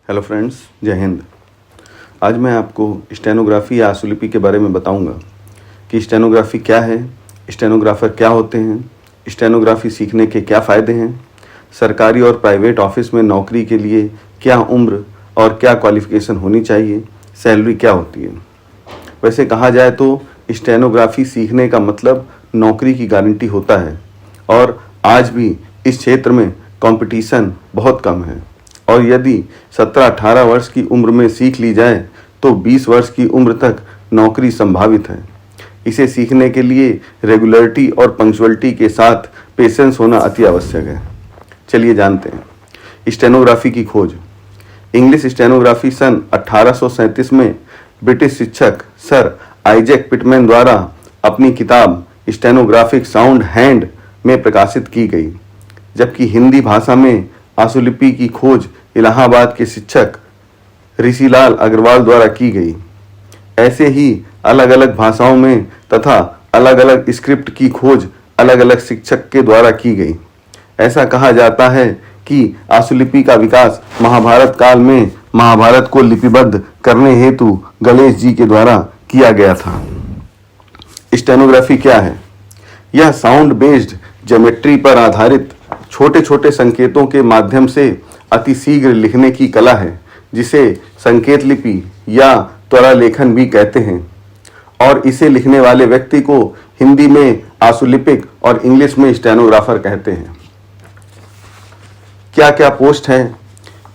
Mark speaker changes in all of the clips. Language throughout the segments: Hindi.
Speaker 1: हेलो फ्रेंड्स, जय हिंद। आज मैं आपको स्टेनोग्राफी या आशुलिपि के बारे में बताऊंगा कि स्टेनोग्राफी क्या है, स्टेनोग्राफर क्या होते हैं, स्टेनोग्राफी सीखने के क्या फ़ायदे हैं, सरकारी और प्राइवेट ऑफिस में नौकरी के लिए क्या उम्र और क्या क्वालिफ़िकेशन होनी चाहिए, सैलरी क्या होती है। वैसे कहा जाए तो स्टेनोग्राफी सीखने का मतलब नौकरी की गारंटी होता है और आज भी इस क्षेत्र में कंपटीशन बहुत कम है और यदि 17-18 वर्ष की उम्र में सीख ली जाए तो 20 वर्ष की उम्र तक नौकरी संभावित है। इसे सीखने के लिए रेगुलरिटी और पंक्चुअलिटी के साथ पेशेंस होना अति आवश्यक है। चलिए जानते हैं स्टेनोग्राफी की खोज। इंग्लिश स्टेनोग्राफी सन 1837 में ब्रिटिश शिक्षक सर आइजैक पिटमैन द्वारा अपनी किताब स्टेनोग्राफिक साउंड हैंड में प्रकाशित की गई, जबकि हिंदी भाषा में आशुलिपि की खोज इलाहाबाद के शिक्षक ऋषिलाल अग्रवाल द्वारा की गई। ऐसे ही अलग अलग भाषाओं में तथा अलग अलग स्क्रिप्ट की खोज अलग अलग शिक्षक के द्वारा की गई। ऐसा कहा जाता है कि आशुलिपि का विकास महाभारत काल में महाभारत को लिपिबद्ध करने हेतु गणेश जी के द्वारा किया गया था। स्टेनोग्राफी क्या है? यह साउंड बेस्ड ज्योमेट्री पर आधारित छोटे छोटे संकेतों के माध्यम से अति शीघ्र लिखने की कला है, जिसे संकेत लिपि या त्वरा लेखन भी कहते हैं, और इसे लिखने वाले व्यक्ति को हिंदी में आशुलिपिक और इंग्लिश में स्टेनोग्राफर कहते हैं। क्या क्या पोस्ट है?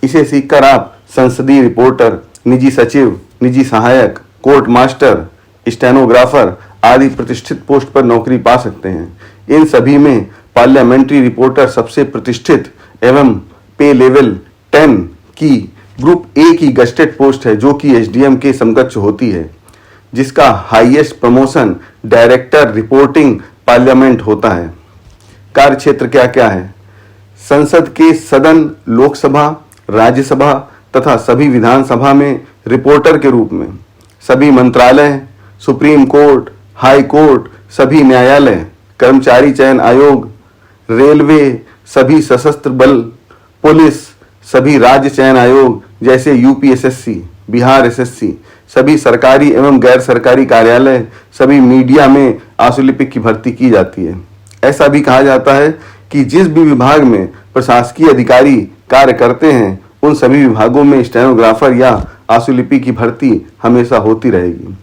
Speaker 1: इसे सीखकर आप संसदीय रिपोर्टर, निजी सचिव, निजी सहायक, कोर्ट मास्टर, स्टेनोग्राफर आदि प्रतिष्ठित पोस्ट पर नौकरी पा सकते हैं। इन सभी में पार्लियामेंट्री रिपोर्टर सबसे प्रतिष्ठित एवं पे लेवल 10 की ग्रुप ए की गस्टेड पोस्ट है, जो कि एसडीएम के समकक्ष होती है, जिसका highest promotion director reporting parliament होता है। कार्य क्षेत्र क्या क्या है? संसद के सदन, लोकसभा, राज्यसभा तथा सभी विधानसभा में रिपोर्टर के रूप में, सभी मंत्रालय, सुप्रीम कोर्ट, हाई कोर्ट, सभी न्यायालय, कर्मचारी चयन आयोग, रेलवे, सभी सशस्त्र बल, पुलिस, सभी राज्य चयन आयोग जैसे यूपीएसएससी, बिहार एसएससी, सभी सरकारी एवं गैर सरकारी कार्यालय, सभी मीडिया में आशुलिपिक की भर्ती की जाती है। ऐसा भी कहा जाता है कि जिस भी विभाग में प्रशासकीय अधिकारी कार्य करते हैं, उन सभी विभागों में स्टेनोग्राफर या आशुलिपि की भर्ती हमेशा होती रहेगी।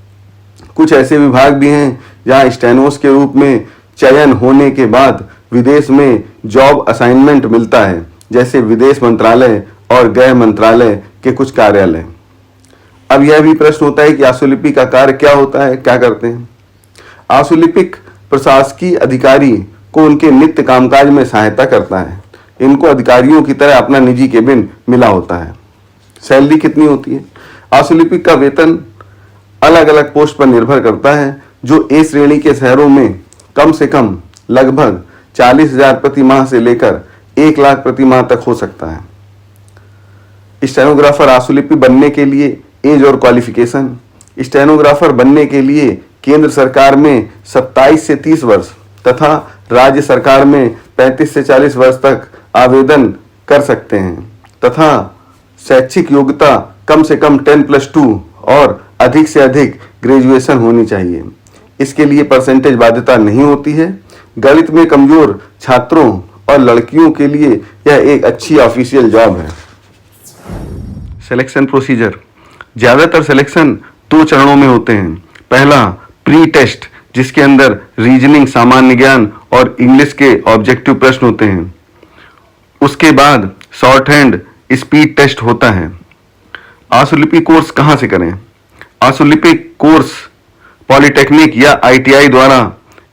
Speaker 1: कुछ ऐसे विभाग भी हैं जहां स्टेनोस के रूप में चयन होने के बाद विदेश में जॉब असाइनमेंट मिलता है, जैसे विदेश मंत्रालय और गृह मंत्रालय के कुछ कार्यालय। अब यह भी प्रश्न होता है कि आशुलिपि का कार्य क्या होता है, क्या करते हैं? आशुलिपिक प्रशासकीय अधिकारी को उनके नित्य कामकाज में सहायता करता है। इनको अधिकारियों की तरह अपना निजी केबिन मिला होता है। सैलरी कितनी होती है? आशुलिपिक का वेतन अलग अलग पोस्ट पर निर्भर करता है, जो ए श्रेणी के शहरों में कम से कम लगभग 40,000 प्रति माह से लेकर 1 लाख प्रति माह तक हो सकता है। स्टेनोग्राफर आशुलिपि बनने के लिए एज और क्वालिफिकेशन। स्टेनोग्राफर बनने के लिए केंद्र सरकार में 27 से 30 वर्ष तथा राज्य सरकार में 35 से 40 वर्ष तक आवेदन कर सकते हैं तथा शैक्षिक योग्यता कम से कम 10+2 और अधिक से अधिक ग्रेजुएशन होनी चाहिए। इसके लिए परसेंटेज बाध्यता नहीं होती है। गणित में कमजोर छात्रों और लड़कियों के लिए यह एक अच्छी ऑफिशियल जॉब है। Selection procedure. ज्यादातर सिलेक्शन 2 चरणों में होते हैं। पहला प्री टेस्ट, जिसके अंदर रीजनिंग, सामान्य ज्ञान और इंग्लिश के ऑब्जेक्टिव प्रश्न होते हैं। उसके बाद शॉर्ट हैंड स्पीड टेस्ट होता है। आशुलिपि कोर्स कहाँ से करें? आशुलिपि कोर्स पॉलिटेक्निक या आईटीआई द्वारा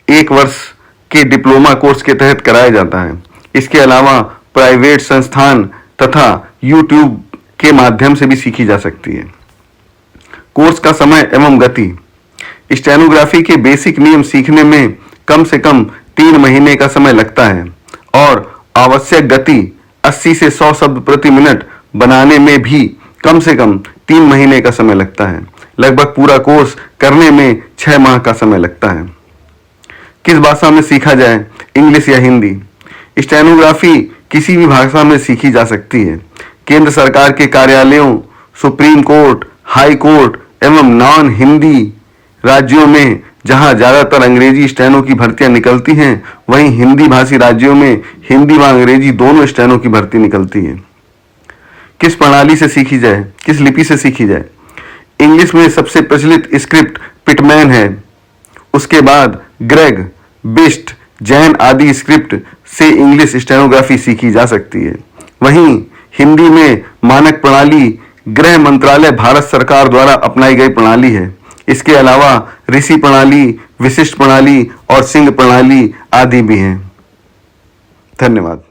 Speaker 1: 1 वर्ष के डिप्लोमा कोर्स के तहत कराया जाता है। इसके अलावा प्राइवेट संस्थान तथा यूट्यूब के माध्यम से भी सीखी जा सकती है। कोर्स का समय एवं गति। स्टेनोग्राफी के बेसिक नियम सीखने में कम से कम 3 महीने का समय लगता है और आवश्यक गति 80 से 100 शब्द प्रति मिनट बनाने में भी कम से कम 3 महीने का समय लगता है। लगभग पूरा कोर्स करने में 6 माह का समय लगता है। किस भाषा में सीखा जाए? इंग्लिश या हिंदी? स्टेनोग्राफी किसी भी भाषा में सीखी जा सकती है। केंद्र सरकार के कार्यालयों, सुप्रीम कोर्ट, हाई कोर्ट एवं नॉन हिंदी राज्यों में जहां ज्यादातर अंग्रेजी स्टेनो की भर्तियां निकलती हैं, वहीं हिंदी भाषी राज्यों में हिंदी व अंग्रेजी दोनों स्टेनो की भर्ती निकलती है। किस प्रणाली से सीखी जाए, किस लिपि से सीखी जाए? इंग्लिश में सबसे प्रचलित स्क्रिप्ट पिटमैन है। उसके बाद ग्रेग, बिस्ट, जैन आदि स्क्रिप्ट से इंग्लिश स्टेनोग्राफी सीखी जा सकती है। वहीं हिंदी में मानक प्रणाली गृह मंत्रालय भारत सरकार द्वारा अपनाई गई प्रणाली है। इसके अलावा ऋषि प्रणाली, विशिष्ट प्रणाली और सिंह प्रणाली आदि भी हैं। धन्यवाद।